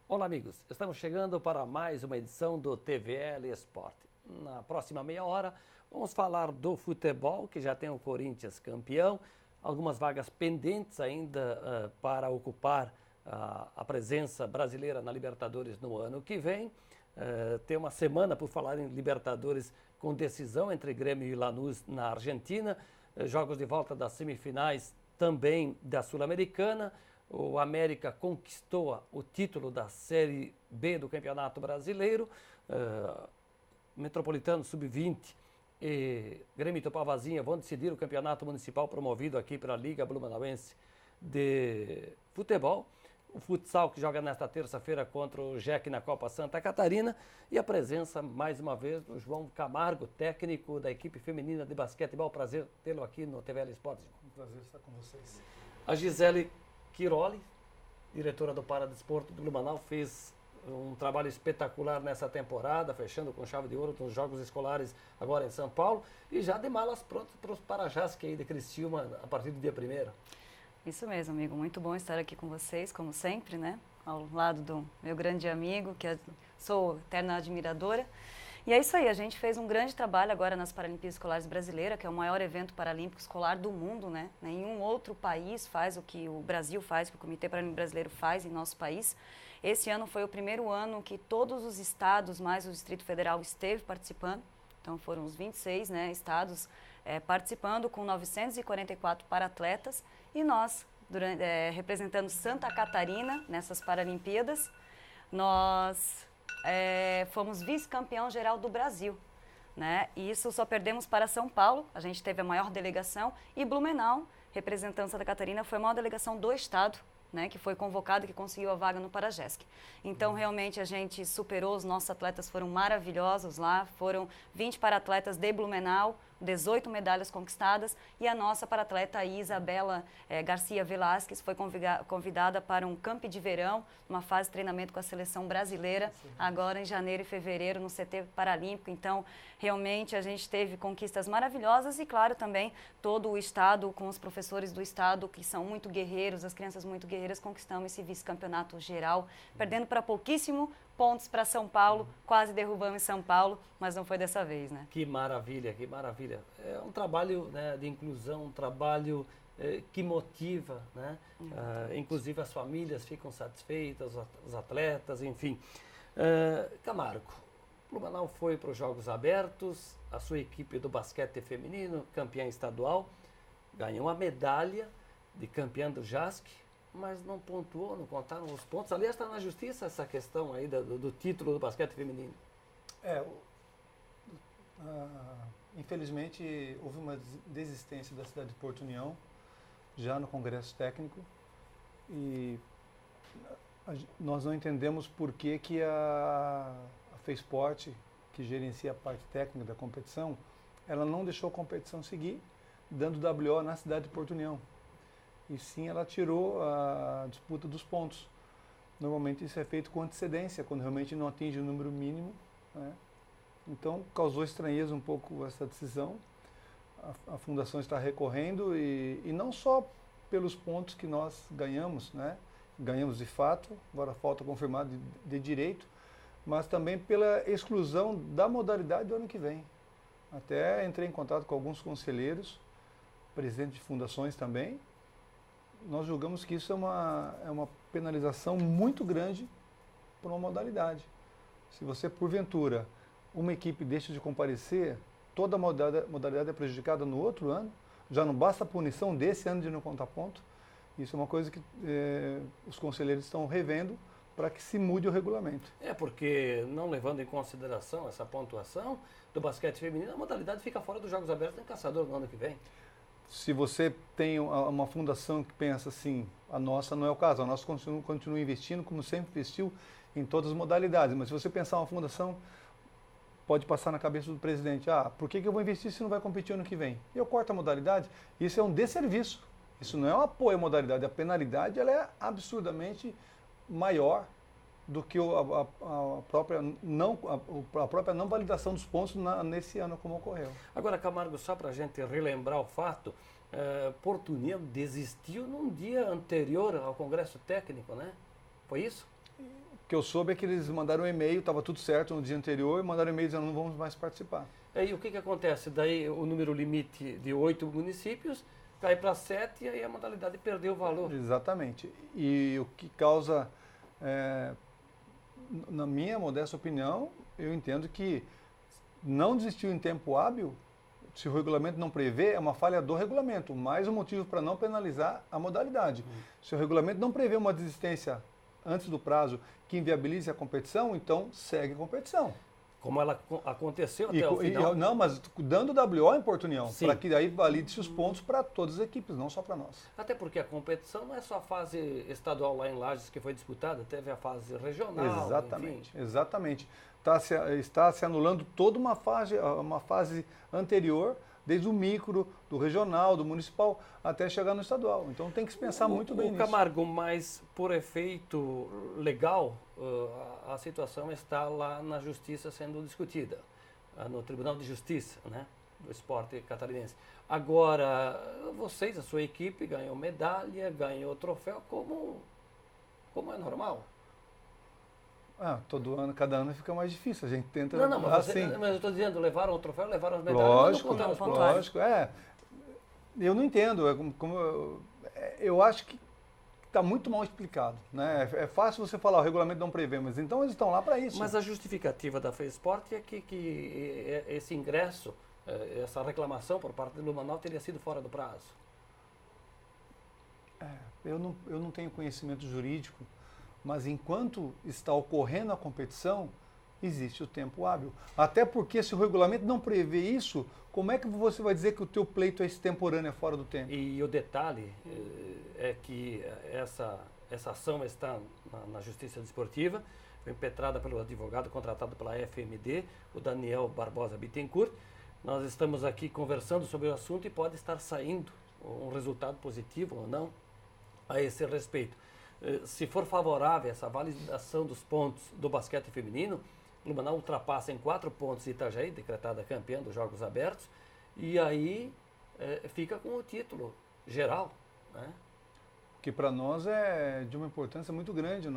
Olá, amigos. Estamos chegando para mais uma edição do TVL Esporte. Na próxima meia hora, vamos falar do futebol, que já tem o Corinthians campeão, algumas vagas pendentes ainda para ocupar a presença brasileira na Libertadores no ano que vem. Tem uma semana, por falar em Libertadores, com decisão entre Grêmio e Lanús na Argentina, jogos de volta das semifinais também da Sul-Americana. O América conquistou o título da Série B do Campeonato Brasileiro. Metropolitano Sub-20 e Grêmio Itupavazinha vão decidir o campeonato municipal promovido aqui pela Liga Blumenauense de Futebol. O futsal que joga nesta terça-feira contra o JEC na Copa Santa Catarina. E a presença, mais uma vez, do João Camargo, técnico da equipe feminina de basquetebol. Prazer tê-lo aqui no TVL Esportes. Um prazer estar com vocês. A Gisele Quiroli, diretora do Paradesporto do Blumenau, fez um trabalho espetacular nessa temporada, fechando com chave de ouro nos Jogos Escolares agora em São Paulo, e já de malas prontas para os Parajás, que é aí de Criciúma, a partir do dia 1º. Isso mesmo, amigo. Muito bom estar aqui com vocês, como sempre, né? Ao lado do meu grande amigo, que sou eterna admiradora. E é isso aí, a gente fez um grande trabalho agora nas Paralimpíadas Escolares Brasileiras, que é o maior evento paralímpico escolar do mundo, né? Nenhum outro país faz o que o Brasil faz, o que o Comitê Paralímpico Brasileiro faz em nosso país. Esse ano foi o primeiro ano que todos os estados, mais o Distrito Federal, esteve participando. Então foram os 26 estados participando, com 944 para-atletas. E nós, representando Santa Catarina nessas Paralimpíadas, nós fomos vice-campeão geral do Brasil, né? E isso só perdemos para São Paulo, a gente teve a maior delegação, e Blumenau, representando Santa Catarina, foi a maior delegação do estado, né, que foi convocado, que conseguiu a vaga no Parajesc. Então, realmente, a gente superou, os nossos atletas foram maravilhosos lá, foram 20 para-atletas de Blumenau, 18 medalhas conquistadas, e a nossa para-atleta Isabela Garcia Velasquez foi convidada para um camp de verão, uma fase de treinamento com a seleção brasileira, agora em janeiro e fevereiro no CT Paralímpico. Então, realmente, a gente teve conquistas maravilhosas e, claro, também todo o estado, com os professores do estado, que são muito guerreiros, as crianças muito guerreiras, conquistamos esse vice-campeonato geral, perdendo para pouquíssimo pontos para São Paulo, quase derrubamos São Paulo, mas não foi dessa vez, né? Que maravilha, que maravilha. É um trabalho, né, de inclusão, um trabalho que motiva, né? Inclusive as famílias ficam satisfeitas, os atletas, enfim. Camargo, o Blumenau foi para os Jogos Abertos, a sua equipe do basquete feminino, campeã estadual, ganhou a medalha de campeã do JASC, mas não pontuou, não contaram os pontos. Aliás, está na justiça essa questão aí do título do basquete feminino. Infelizmente, houve uma desistência da cidade de Porto União, já no Congresso Técnico, e nós não entendemos por que a FESPORT, que gerencia a parte técnica da competição, ela não deixou a competição seguir, dando WO na cidade de Porto União. E sim, ela tirou a disputa dos pontos. Normalmente isso é feito com antecedência, quando realmente não atinge o número mínimo, né? Então causou estranheza um pouco essa decisão. A fundação está recorrendo e não só pelos pontos que nós ganhamos, né? Ganhamos de fato, agora falta confirmar de direito, mas também pela exclusão da modalidade do ano que vem. Até entrei em contato com alguns conselheiros, presidentes de fundações também. Nós julgamos que isso é uma penalização muito grande para uma modalidade. Se você, porventura, uma equipe deixa de comparecer, toda a modalidade é prejudicada no outro ano, já não basta a punição desse ano de não contar ponto. Isso é uma coisa que os conselheiros estão revendo para que se mude o regulamento. Porque não levando em consideração essa pontuação do basquete feminino, a modalidade fica fora dos Jogos Abertos em Caçador no ano que vem. Se você tem uma fundação que pensa assim, a nossa não é o caso, a nossa continua investindo como sempre investiu em todas as modalidades, mas se você pensar uma fundação, pode passar na cabeça do presidente, por que eu vou investir se não vai competir ano que vem? E eu corto a modalidade, isso é um desserviço, isso não é um apoio à modalidade, a penalidade ela é absurdamente maior do que a própria não validação dos pontos nesse ano como ocorreu. Agora, Camargo, só para a gente relembrar o fato, Porto União desistiu num dia anterior ao Congresso Técnico, né? Foi isso? que eu soube é que eles mandaram um e-mail, estava tudo certo no dia anterior, e mandaram um e-mail dizendo não vamos mais participar. E o que acontece? Daí o número limite de 8 municípios cai para 7 e aí a modalidade perdeu o valor. Exatamente. E o que causa, na minha modesta opinião, eu entendo que não desistiu em tempo hábil, se o regulamento não prevê, é uma falha do regulamento, mais um motivo para não penalizar a modalidade. Se o regulamento não prevê uma desistência antes do prazo que inviabilize a competição, então segue a competição. Como ela aconteceu até o final. Não, mas dando WO em Porto União, Sim. para que daí valide-se os pontos para todas as equipes, não só para nós. Até porque a competição não é só a fase estadual lá em Lages que foi disputada, teve a fase regional. Exatamente, enfim. exatamente. Está se anulando toda uma fase anterior, desde o micro, do regional, do municipal, até chegar no estadual. Então tem que se pensar muito bem nisso. Camargo, mas por efeito legal, a situação está lá na justiça sendo discutida, no Tribunal de Justiça, né, do esporte catarinense. Agora, vocês, a sua equipe, ganhou medalha, ganhou troféu, como é normal. Todo ano, cada ano fica mais difícil. A gente tenta. Não, mas eu estou dizendo, levaram o troféu, levaram as medalhas. Lógico. Eu não entendo. Eu acho que está muito mal explicado. Né? É fácil você falar, o regulamento não prevê, mas então eles estão lá para isso. Mas a justificativa da FESPORT é que esse ingresso, essa reclamação por parte do Blumenau teria sido fora do prazo. Eu não tenho conhecimento jurídico. Mas enquanto está ocorrendo a competição, existe o tempo hábil. Até porque se o regulamento não prevê isso, como é que você vai dizer que o teu pleito é extemporâneo, é fora do tempo? E o detalhe é que essa ação está na Justiça Desportiva, foi impetrada pelo advogado contratado pela FMD, o Daniel Barbosa Bittencourt. Nós estamos aqui conversando sobre o assunto e pode estar saindo um resultado positivo ou não a esse respeito. Se for favorável essa validação dos pontos do basquete feminino, o Blumenau ultrapassa em 4 pontos Itajaí, decretada campeã dos Jogos Abertos, e aí fica com o título geral. Né? Que para nós é de uma importância muito grande.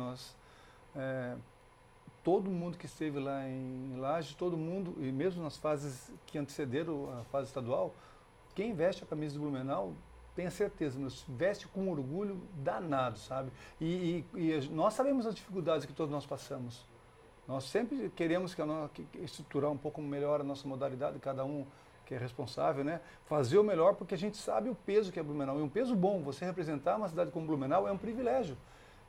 Todo mundo que esteve lá em Lages, todo mundo, e mesmo nas fases que antecederam a fase estadual, quem veste a camisa do Blumenau, tenha certeza, nos veste com orgulho danado, sabe? E nós sabemos as dificuldades que todos nós passamos. Nós sempre queremos estruturar um pouco melhor a nossa modalidade, cada um que é responsável, né? Fazer o melhor, porque a gente sabe o peso que é Blumenau. E um peso bom, você representar uma cidade como Blumenau é um privilégio.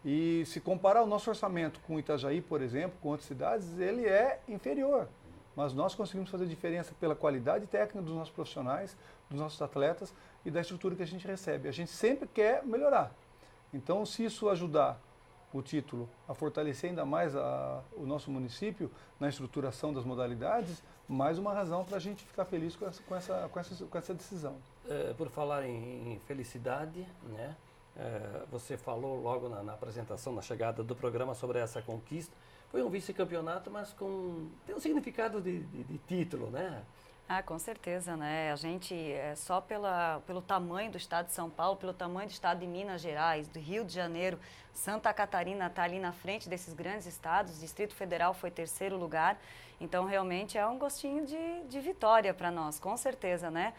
E se comparar o nosso orçamento com Itajaí, por exemplo, com outras cidades, ele é inferior. Mas nós conseguimos fazer diferença pela qualidade técnica dos nossos profissionais, dos nossos atletas e da estrutura que a gente recebe. A gente sempre quer melhorar. Então, se isso ajudar o título a fortalecer ainda mais o nosso município na estruturação das modalidades, mais uma razão para a gente ficar feliz com essa decisão. Por falar em felicidade, né? Você falou logo na apresentação, na chegada do programa sobre essa conquista. Foi um vice-campeonato, mas tem um significado de título, né? Com certeza, né? A gente, só pelo tamanho do estado de São Paulo, pelo tamanho do estado de Minas Gerais, do Rio de Janeiro, Santa Catarina está ali na frente desses grandes estados, o Distrito Federal foi 3º lugar, então realmente é um gostinho de vitória para nós, com certeza, né?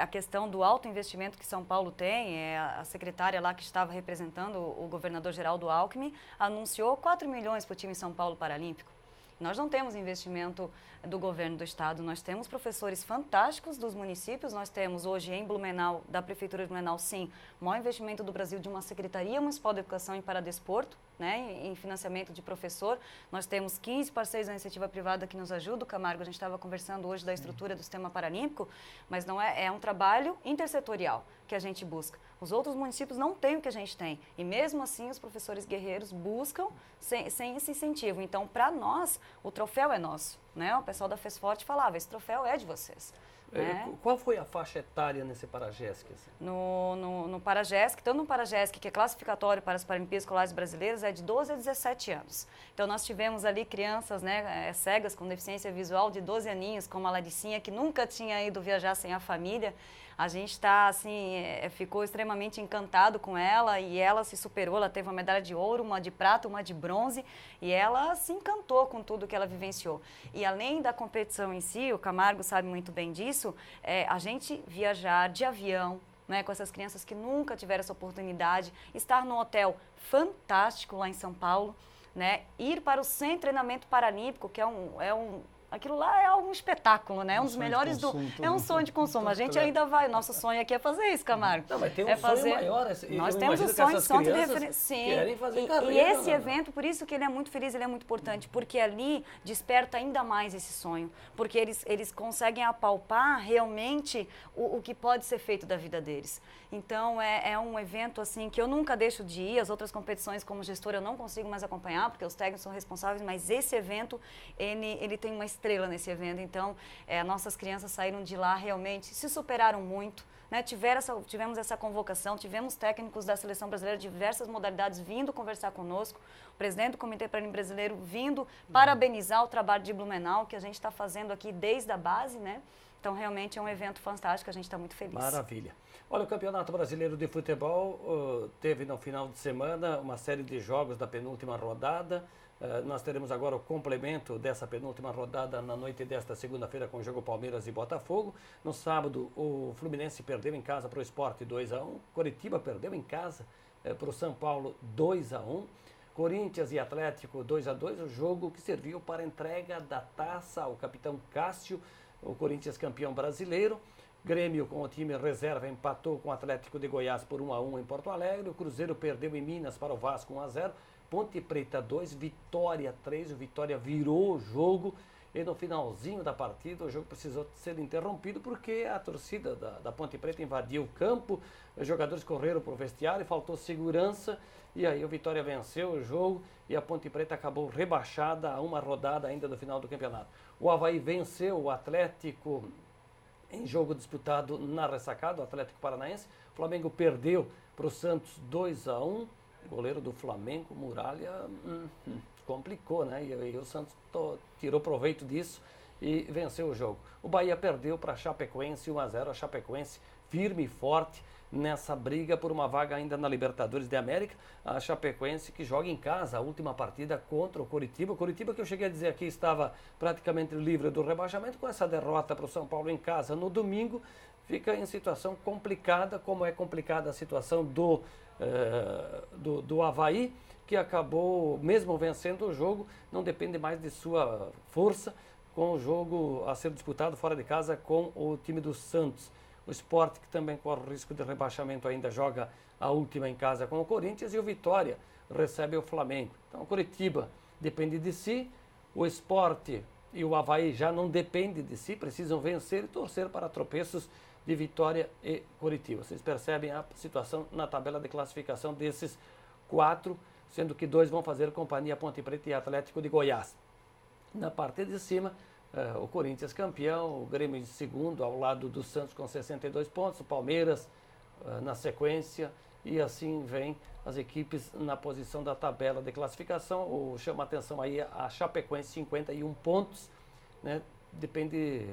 A questão do alto investimento que São Paulo tem, a secretária lá que estava representando o governador Geraldo Alckmin anunciou 4 milhões para o time São Paulo Paralímpico. Nós não temos investimento do governo do estado, nós temos professores fantásticos dos municípios, nós temos hoje em Blumenau, da Prefeitura de Blumenau, sim, o maior investimento do Brasil de uma Secretaria Municipal de Educação e Paradesporto, né, em financiamento de professor. Nós temos 15 parceiros da iniciativa privada que nos ajudam, Camargo, a gente estava conversando hoje da estrutura do sistema paralímpico, mas não é um trabalho intersetorial que a gente busca. Os outros municípios não têm o que a gente tem. E mesmo assim, os professores guerreiros buscam sem esse incentivo. Então, para nós, o troféu é nosso. Né? O pessoal da FESFORT falava, esse troféu é de vocês. Qual foi a faixa etária nesse Paragesc? Assim? No Paragesc, tanto no Paragesc, que é classificatório para as Paralimpíadas Escolares Brasileiras, é de 12 a 17 anos. Então, nós tivemos ali crianças, né, cegas com deficiência visual de 12 aninhos, como a Laricinha, que nunca tinha ido viajar sem a família. A gente está, assim, ficou extremamente encantado com ela e ela se superou, ela teve uma medalha de ouro, uma de prata, uma de bronze e ela se encantou com tudo que ela vivenciou. E além da competição em si, o Camargo sabe muito bem disso, a gente viajar de avião, né, com essas crianças que nunca tiveram essa oportunidade, estar num hotel fantástico lá em São Paulo, né, ir para o Centro de Treinamento Paralímpico, que aquilo lá é um espetáculo, né? Um dos melhores É um sonho de consumo. A gente ainda vai. Nosso sonho aqui é fazer isso, Camargo. Não, mas tem um sonho maior. Nós temos um sonho de referência. Sim. Querem fazer carreira. E esse evento, por isso que ele é muito feliz, ele é muito importante, porque ali desperta ainda mais esse sonho. Porque eles conseguem apalpar realmente o que pode ser feito da vida deles. Então, é um evento assim que eu nunca deixo de ir. As outras competições, como gestora, eu não consigo mais acompanhar, porque os técnicos são responsáveis, mas esse evento, ele tem uma estrela nesse evento. Então, nossas crianças saíram de lá realmente, se superaram muito, né? Tivemos essa convocação, tivemos técnicos da Seleção Brasileira de diversas modalidades vindo conversar conosco, o presidente do Comitê Paralímpico Brasileiro vindo parabenizar o trabalho de Blumenau, que a gente está fazendo aqui desde a base, né? Então, realmente é um evento fantástico, a gente está muito feliz. Maravilha. Olha, o Campeonato Brasileiro de Futebol teve no final de semana uma série de jogos da penúltima rodada. Nós teremos agora o complemento dessa penúltima rodada na noite desta segunda-feira com o jogo Palmeiras e Botafogo. No sábado, o Fluminense perdeu em casa para o Sport 2-1. Coritiba perdeu em casa para o São Paulo 2-1. Corinthians e Atlético 2-2, o jogo que serviu para a entrega da taça ao capitão Cássio, o Corinthians campeão brasileiro. Grêmio, com o time reserva, empatou com o Atlético de Goiás por 1-1 em Porto Alegre. O Cruzeiro perdeu em Minas para o Vasco 1-0. Ponte Preta 2, Vitória 3. O Vitória virou o jogo e no finalzinho da partida o jogo precisou ser interrompido porque a torcida da Ponte Preta invadiu o campo. Os jogadores correram para o vestiário, faltou segurança e aí o Vitória venceu o jogo e a Ponte Preta acabou rebaixada a uma rodada ainda do final do campeonato. O Avaí venceu o Atlético em jogo disputado na ressacada, o Atlético Paranaense. O Flamengo perdeu para o Santos 2-1. O goleiro do Flamengo, Muralha, complicou, né? E o Santos tirou proveito disso e venceu o jogo. O Bahia perdeu para a Chapecoense 1-0. A Chapecoense firme e forte nessa briga por uma vaga ainda na Libertadores de América. A Chapecoense que joga em casa a última partida contra o Coritiba. O Coritiba, que eu cheguei a dizer aqui, estava praticamente livre do rebaixamento. Com essa derrota para o São Paulo em casa no domingo, fica em situação complicada, como é complicada a situação do Avaí, que acabou, mesmo vencendo o jogo, não depende mais de sua força, com o jogo a ser disputado fora de casa com o time do Santos. O Sport, que também corre o risco de rebaixamento, ainda joga a última em casa com o Corinthians, e o Vitória recebe o Flamengo. Então o Coritiba depende de si, o Sport e o Avaí já não dependem de si, precisam vencer e torcer para tropeços de Vitória e Coritiba. Vocês percebem a situação na tabela de classificação desses 4, sendo que 2 vão fazer companhia, Ponte Preta e Atlético de Goiás. Na parte de cima, o Corinthians campeão, o Grêmio em segundo, ao lado do Santos com 62 pontos, o Palmeiras na sequência, e assim vem as equipes na posição da tabela de classificação. Chama a atenção aí a Chapecoense, 51 pontos, né? Depende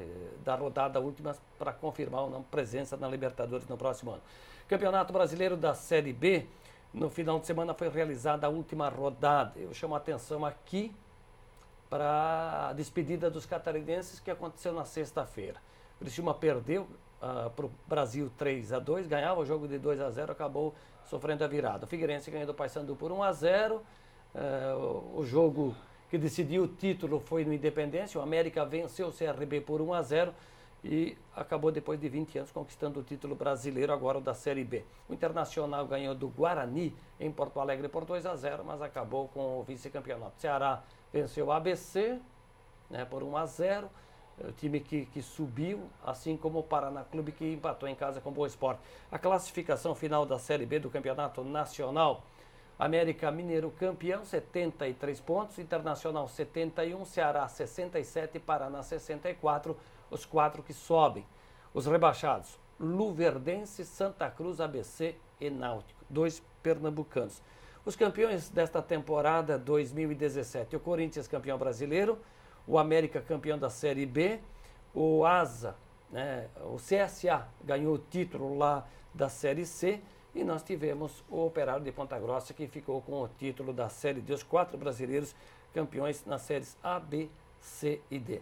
da rodada última para confirmar ou não presença na Libertadores no próximo ano. Campeonato Brasileiro da Série B, no final de semana foi realizada a última rodada. Eu chamo a atenção aqui para a despedida dos catarinenses que aconteceu na sexta-feira. O Criciúma perdeu para o Brasil 3-2, ganhava o jogo de 2-0, acabou sofrendo a virada. O Figueirense ganhou do Paysandu por 1-0, o jogo que decidiu o título foi no Independência. O América venceu o CRB por 1-0 e acabou depois de 20 anos conquistando o título brasileiro, agora o da Série B. O Internacional ganhou do Guarani em Porto Alegre por 2-0, mas acabou com o vice-campeonato. O Ceará venceu o ABC, né, por 1-0, o time que subiu, assim como o Paraná Clube, que empatou em casa com o Boa Esporte. A classificação final da Série B do Campeonato Nacional: América Mineiro campeão, 73 pontos, Internacional 71, Ceará 67, Paraná 64, os 4 que sobem. Os rebaixados, Luverdense, Santa Cruz, ABC e Náutico, 2 pernambucanos. Os campeões desta temporada 2017, o Corinthians campeão brasileiro, o América campeão da Série B, o ASA, né, o CSA ganhou o título lá da Série C e nós tivemos o Operário de Ponta Grossa que ficou com o título da Série D, os 4 brasileiros campeões nas séries A, B, C e D.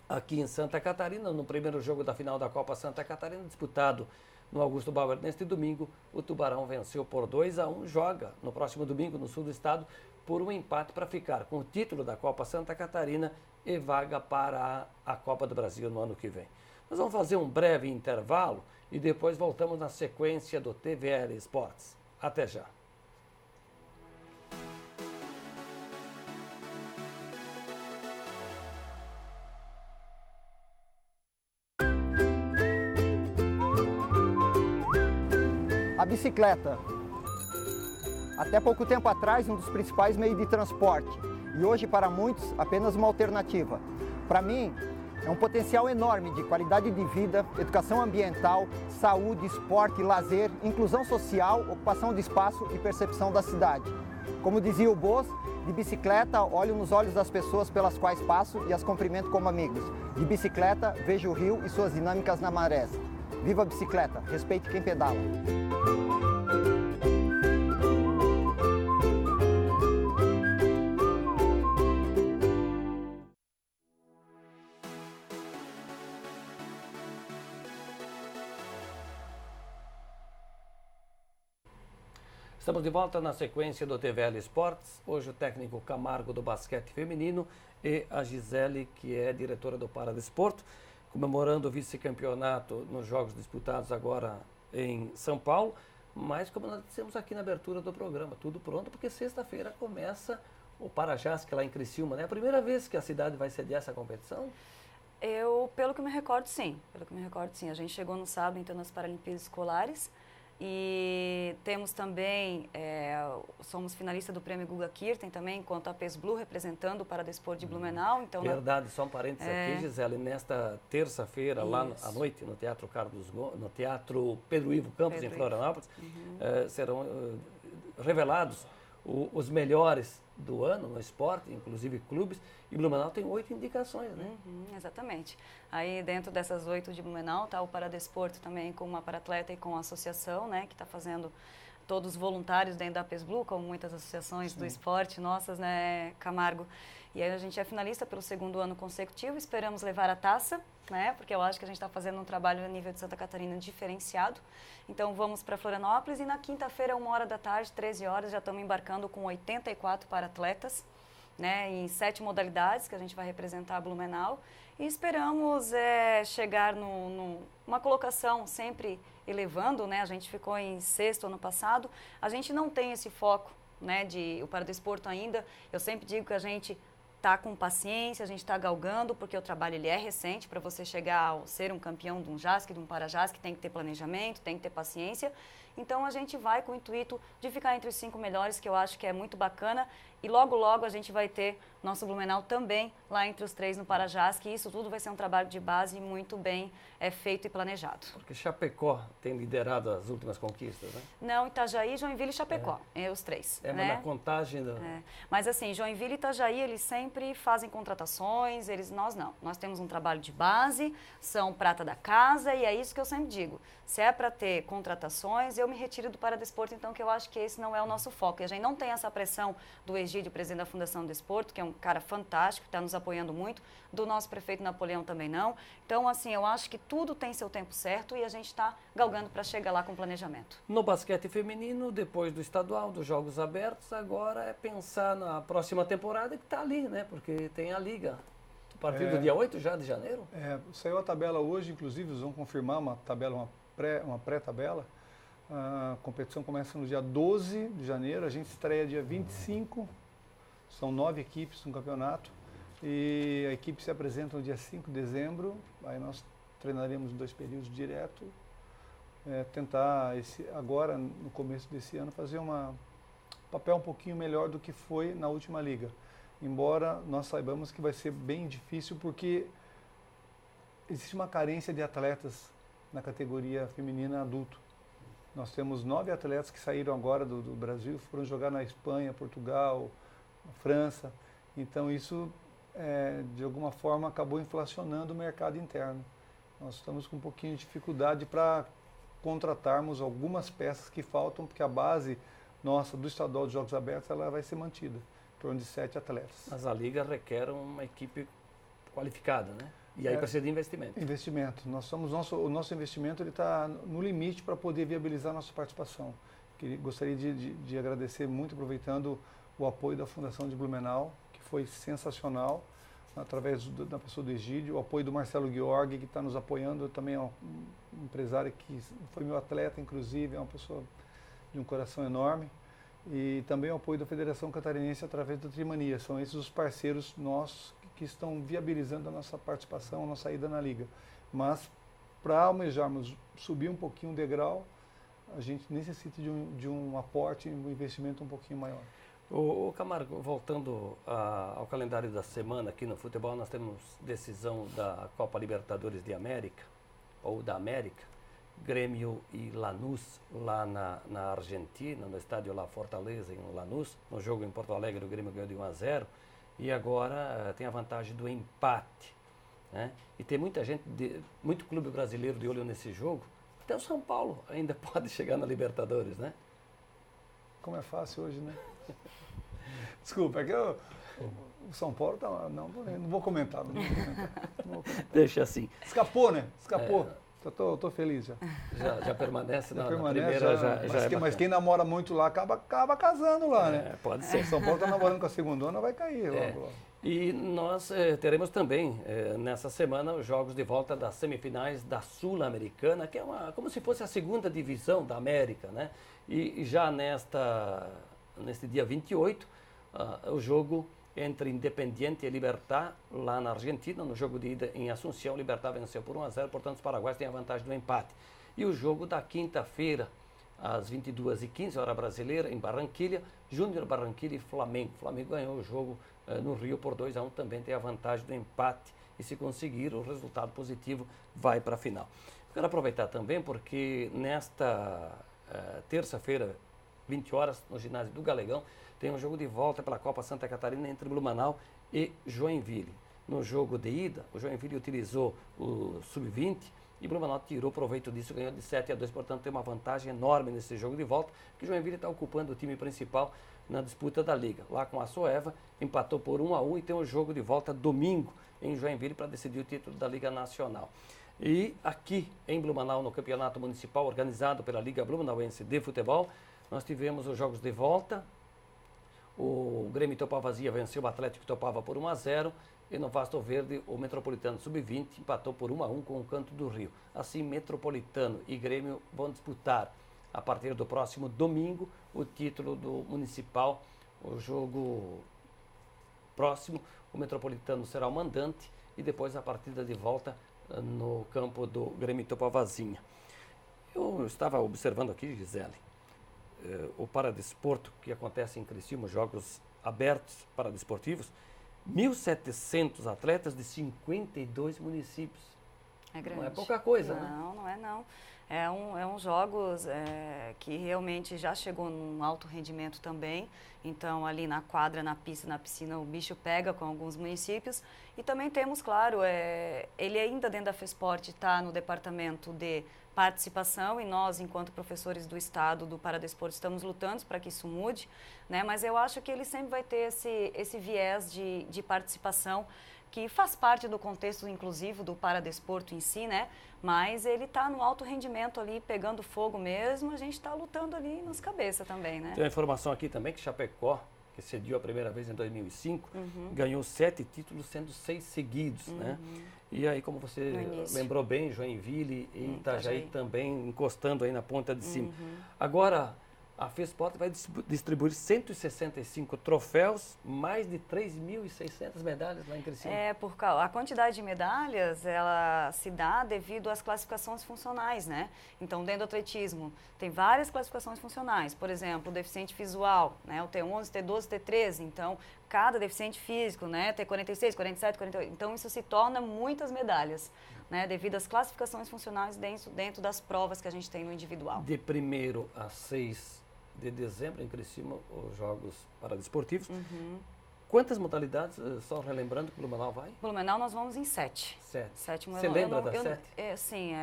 Aqui em Santa Catarina, no primeiro jogo da final da Copa Santa Catarina, disputado no Augusto Bauer neste domingo, o Tubarão venceu por 2-1, joga no próximo domingo no sul do estado por um empate para ficar com o título da Copa Santa Catarina e vaga para a Copa do Brasil no ano que vem. Nós vamos fazer um breve intervalo e depois voltamos na sequência do TVL Esportes. Até já. A bicicleta, até pouco tempo atrás, um dos principais meios de transporte e hoje para muitos apenas uma alternativa. Para mim, é um potencial enorme de qualidade de vida, educação ambiental, saúde, esporte, lazer, inclusão social, ocupação de espaço e percepção da cidade. Como dizia o Boas, de bicicleta olho nos olhos das pessoas pelas quais passo e as cumprimento como amigos. De bicicleta vejo o rio e suas dinâmicas na marés. Viva a bicicleta, respeite quem pedala. Estamos de volta na sequência do TVL Esportes. Hoje o técnico Camargo do basquete feminino e a Gisele, que é diretora do Paradesporto, comemorando o vice-campeonato nos jogos disputados agora em São Paulo. Mas como nós dissemos aqui na abertura do programa, tudo pronto, porque sexta-feira começa o Parajasque lá em Criciúma, né? É a primeira vez que a cidade vai sediar essa competição? Pelo que me recordo, sim. A gente chegou no sábado, então, nas Paralimpíadas Escolares. E temos também, somos finalistas do Prêmio Guga Kirten também, enquanto a PES Blue representando o Paradesporto de Blumenau. Então, verdade, só um parênteses aqui, Gisele, nesta terça-feira, lá à noite, no Teatro no Teatro Pedro Ivo Campos, em Florianópolis, serão revelados os melhores do ano no esporte, inclusive clubes, e Blumenau tem 8 indicações, né? Exatamente. Aí dentro dessas 8 de Blumenau está o Paradesporto também com uma paratleta e com a associação, né, que está fazendo todos voluntários dentro da PES Blue, como muitas associações do esporte nossas, né, Camargo. E aí a gente é finalista pelo segundo ano consecutivo, esperamos levar a taça, né, porque eu acho que a gente está fazendo um trabalho a nível de Santa Catarina diferenciado. Então vamos para Florianópolis e na quinta-feira, 13h, 13 horas, já estamos embarcando com 84 paratletas, né, em 7 modalidades que a gente vai representar a Blumenau. E esperamos chegar numa colocação sempre elevando, né? A gente ficou em 6º ano passado. A gente não tem esse foco, né, o Paradesporto ainda. Eu sempre digo que a gente está com paciência, a gente está galgando, porque o trabalho ele é recente. Para você chegar a ser um campeão de um JASC, de um Parajasque, tem que ter planejamento, tem que ter paciência. Então a gente vai com o intuito de ficar entre os 5 melhores, que eu acho que é muito bacana. E logo, logo a gente vai ter nosso Blumenau também lá entre os 3 no Parajasque. E isso tudo vai ser um trabalho de base muito bem feito e planejado. Porque Chapecó tem liderado as últimas conquistas, né? Não, Itajaí, Joinville e Chapecó, os 3. Mas na contagem... Mas assim, Joinville e Itajaí, eles sempre fazem contratações, nós não. Nós temos um trabalho de base, são prata da casa e é isso que eu sempre digo. Se é para ter contratações, eu me retiro do Paradesporto, então, que eu acho que esse não é o nosso foco. E a gente não tem essa pressão do Egídio, presidente da Fundação Desporto, que é um cara fantástico, está nos apoiando muito, do nosso prefeito Napoleão também não. Então, assim, eu acho que tudo tem seu tempo certo e a gente está galgando para chegar lá com planejamento. No basquete feminino, depois do estadual, dos Jogos Abertos, agora é pensar na próxima temporada que está ali, né? Porque tem a Liga. A partir do dia 8 já de janeiro? Saiu a tabela hoje, inclusive, eles vão confirmar uma tabela, uma pré-tabela. A competição começa no dia 12 de janeiro, a gente estreia dia 25, são 9 equipes no campeonato e a equipe se apresenta no dia 5 de dezembro, aí nós treinaremos 2 períodos direto, tentar agora, no começo desse ano, fazer um papel um pouquinho melhor do que foi na última liga, embora nós saibamos que vai ser bem difícil porque existe uma carência de atletas na categoria feminina adulto. Nós temos 9 atletas que saíram agora do Brasil, foram jogar na Espanha, Portugal, na França. Então isso, de alguma forma, acabou inflacionando o mercado interno. Nós estamos com um pouquinho de dificuldade para contratarmos algumas peças que faltam, porque a base nossa do estadual de Jogos Abertos ela vai ser mantida, em torno de 7 atletas. Mas a Liga requer uma equipe qualificada, né? E aí precisa de investimento. Investimento. O nosso investimento está no limite para poder viabilizar a nossa participação. Gostaria de agradecer muito, aproveitando o apoio da Fundação de Blumenau, que foi sensacional, através da pessoa do Egídio, o apoio do Marcelo Gheorghi, que está nos apoiando, também é um empresário que foi meu atleta, inclusive, é uma pessoa de um coração enorme, e também o apoio da Federação Catarinense através da Trimania. São esses os parceiros nossos que estão viabilizando a nossa participação, a nossa ida na Liga. Mas, para almejarmos subir um pouquinho o degrau, a gente necessita de um aporte, um investimento um pouquinho maior. O Camargo, voltando ao calendário da semana aqui no futebol, nós temos decisão da Copa Libertadores de América, ou da América, Grêmio e Lanús, lá na Argentina, no estádio lá Fortaleza, em Lanús. No jogo em Porto Alegre, o Grêmio ganhou de 1-0, e agora tem a vantagem do empate, né? E tem muita gente, muito clube brasileiro de olho nesse jogo. Até o São Paulo ainda pode chegar na Libertadores, né? Como é fácil hoje, né? Desculpa, é que o São Paulo tá... Não vou comentar. Não vou comentar. Deixa assim. Escapou, né? Escapou. Eu tô feliz já. Já permanece na permanece, primeira, mas quem namora muito lá acaba casando lá, né? Pode ser. São Paulo está namorando com a segundona, vai cair logo. E nós teremos também, nessa semana, os jogos de volta das semifinais da Sul-Americana, que é como se fosse a segunda divisão da América, né? E já neste dia 28, o jogo entre Independiente e Libertad, lá na Argentina. No jogo de ida em Assunção, Libertad venceu por 1-0, portanto os paraguaios têm a vantagem do empate. E o jogo da quinta-feira, às 22h15, hora brasileira, em Barranquilha, Júnior Barranquilla e Flamengo. O Flamengo ganhou o jogo no Rio por 2-1, também tem a vantagem do empate, e se conseguir o resultado positivo, vai para a final. Quero aproveitar também porque nesta terça-feira, 20 horas, no ginásio do Galegão, tem um jogo de volta pela Copa Santa Catarina entre Blumenau e Joinville. No jogo de ida, o Joinville utilizou o sub-20 e Blumenau tirou proveito disso, ganhou de 7-2, portanto tem uma vantagem enorme nesse jogo de volta, que Joinville está ocupando o time principal na disputa da Liga. Lá com a Soeva, empatou por 1-1 e tem um jogo de volta domingo em Joinville para decidir o título da Liga Nacional. E aqui em Blumenau, no campeonato municipal organizado pela Liga Blumenauense de Futebol, nós tivemos os jogos de volta. O Grêmio Itopavazia venceu o Atlético Itopava por 1-0 e no Vasto Verde o Metropolitano Sub-20 empatou por 1-1 com o Canto do Rio. Assim, Metropolitano e Grêmio vão disputar a partir do próximo domingo o título do Municipal. O jogo próximo, o Metropolitano será o mandante e depois a partida de volta no campo do Grêmio Itopavazinha. Eu estava observando aqui, Gisele, o paradesporto que acontece em Criciúma, jogos abertos paradesportivos, 1.700 atletas de 52 municípios. É grande. Não é pouca coisa, né? Não é não. É um jogos que realmente já chegou num alto rendimento também. Então, ali na quadra, na pista, na piscina, o bicho pega com alguns municípios. E também temos, claro, ele ainda dentro da FESPORT está no departamento de participação e nós, enquanto professores do Estado do Paradesporto, estamos lutando para que isso mude, né? Mas eu acho que ele sempre vai ter esse viés de participação que faz parte do contexto inclusivo do paradesporto em si, né? Mas ele está no alto rendimento ali, pegando fogo mesmo, a gente está lutando ali nas cabeças também, né? Tem uma informação aqui também que Chapecó, que cediu a primeira vez em 2005, ganhou 7 títulos, sendo 6 seguidos, né? E aí, como você lembrou bem, Joinville e Itajaí também encostando aí na ponta de cima. Agora, a FESPORT vai distribuir 165 troféus, mais de 3.600 medalhas lá em Criciúma. A quantidade de medalhas, ela se dá devido às classificações funcionais, né? Então, dentro do atletismo, tem várias classificações funcionais. Por exemplo, o deficiente visual, né? O T11, T12, T13. Então, cada deficiente físico, né, ter 46, 47, 48. Então, isso se torna muitas medalhas, né, devido às classificações funcionais dentro das provas que a gente tem no individual. De 1º a 6 de dezembro, em Criciúma, os Jogos Paradesportivos. Quantas modalidades, só relembrando que o Blumenau vai? Blumenau nós vamos em 7. 7. Você lembra das 7? Sim,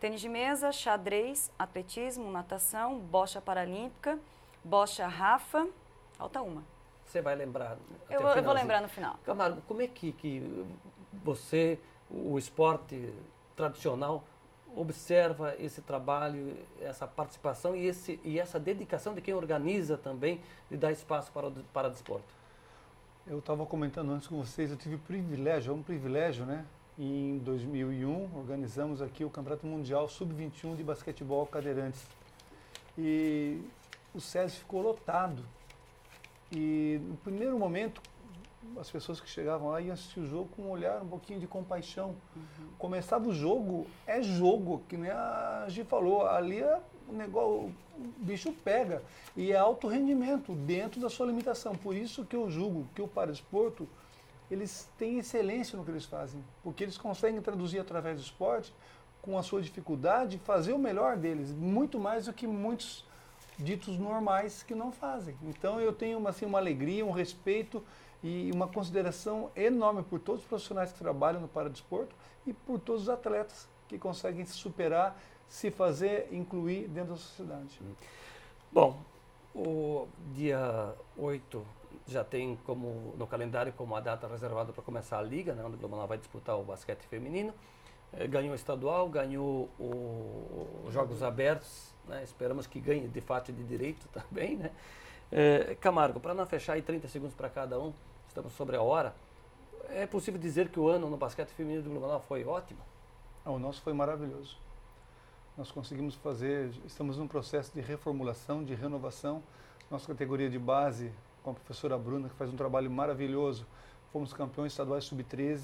tênis de mesa, xadrez, atletismo, natação, bocha paralímpica, bocha Rafa, falta uma. Você vai lembrar? Eu vou lembrar no final. Camargo, como é que você, o esporte tradicional, observa esse trabalho, essa participação e essa dedicação de quem organiza também de dar espaço para o paradesporto? Eu estava comentando antes com vocês, eu tive o privilégio, né? Em 2001, organizamos aqui o Campeonato Mundial Sub-21 de Basquetebol Cadeirantes. E o SESI ficou lotado. E no primeiro momento, as pessoas que chegavam lá iam assistir o jogo com um olhar um pouquinho de compaixão. Começava o jogo, que nem a Gi falou, ali o negócio, o bicho pega. E é alto rendimento dentro da sua limitação. Por isso que eu julgo que o paradesporto, eles têm excelência no que eles fazem. Porque eles conseguem traduzir através do esporte, com a sua dificuldade, fazer o melhor deles. Muito mais do que muitos ditos normais que não fazem. Então eu tenho uma alegria, um respeito e uma consideração enorme por todos os profissionais que trabalham no paradesporto e por todos os atletas que conseguem se superar, se fazer, incluir dentro da sociedade. Bom, o dia 8 já tem no calendário como a data reservada para começar a Liga, né, onde o Blumenau vai disputar o basquete feminino. Ganhou o estadual, ganhou os Jogos Abertos, né, esperamos que ganhe de fato e de direito também. Né. Camargo, para não fechar aí 30 segundos para cada um, estamos sobre a hora, é possível dizer que o ano no basquete feminino do Blumenau foi ótimo? O nosso foi maravilhoso. Nós conseguimos estamos num processo de reformulação, de renovação. Nossa categoria de base, com a professora Bruna, que faz um trabalho maravilhoso, fomos campeões estaduais sub-13,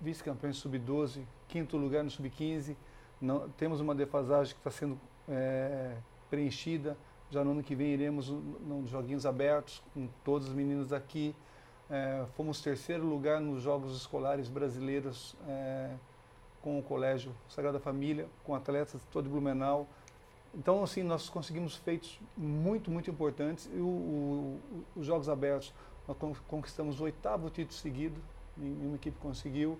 vice-campeões sub-12, 5º lugar no sub-15. Temos uma defasagem que está sendo preenchida. Já no ano que vem iremos nos Joguinhos Abertos, com todos os meninos aqui. Fomos 3º lugar nos Jogos Escolares Brasileiros, com o Colégio Sagrada Família, com atletas todo de Blumenau. Então, assim, nós conseguimos feitos muito, muito importantes. E os Jogos Abertos, nós conquistamos o 8º título seguido, nenhuma equipe conseguiu,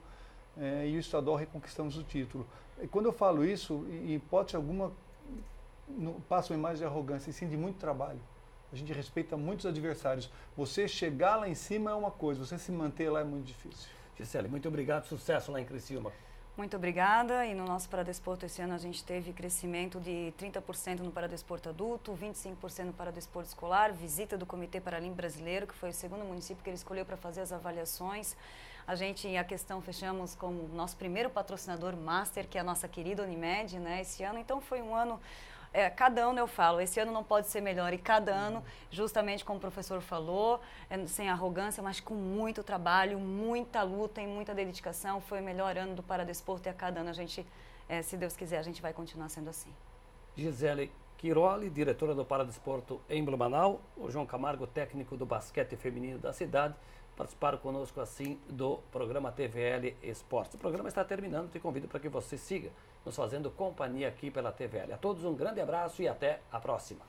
e o estadual reconquistamos o título. E quando eu falo isso, em hipótese alguma, não passa uma imagem de arrogância, e sim de muito trabalho. A gente respeita muitos adversários. Você chegar lá em cima é uma coisa, você se manter lá é muito difícil. Gisele, muito obrigado, sucesso lá em Criciúma. Muito obrigada. E no nosso paradesporto esse ano a gente teve crescimento de 30% no paradesporto adulto, 25% no paradesporto escolar, visita do Comitê Paralímpico Brasileiro, que foi o 2º município que ele escolheu para fazer as avaliações. Fechamos com o nosso primeiro patrocinador master, que é a nossa querida Unimed, né, esse ano. Então foi um ano, cada ano eu falo, esse ano não pode ser melhor. E cada ano, justamente como o professor falou, sem arrogância, mas com muito trabalho, muita luta e muita dedicação, foi o melhor ano do paradesporto. E a cada ano a gente, se Deus quiser, a gente vai continuar sendo assim. Gisele Quiroli, diretora do Paradesporto em Blumenau, o João Camargo, técnico do basquete feminino da cidade, participaram conosco assim do programa TVL Esportes. O programa está terminando, te convido para que você siga nos fazendo companhia aqui pela TVL. A todos um grande abraço e até a próxima.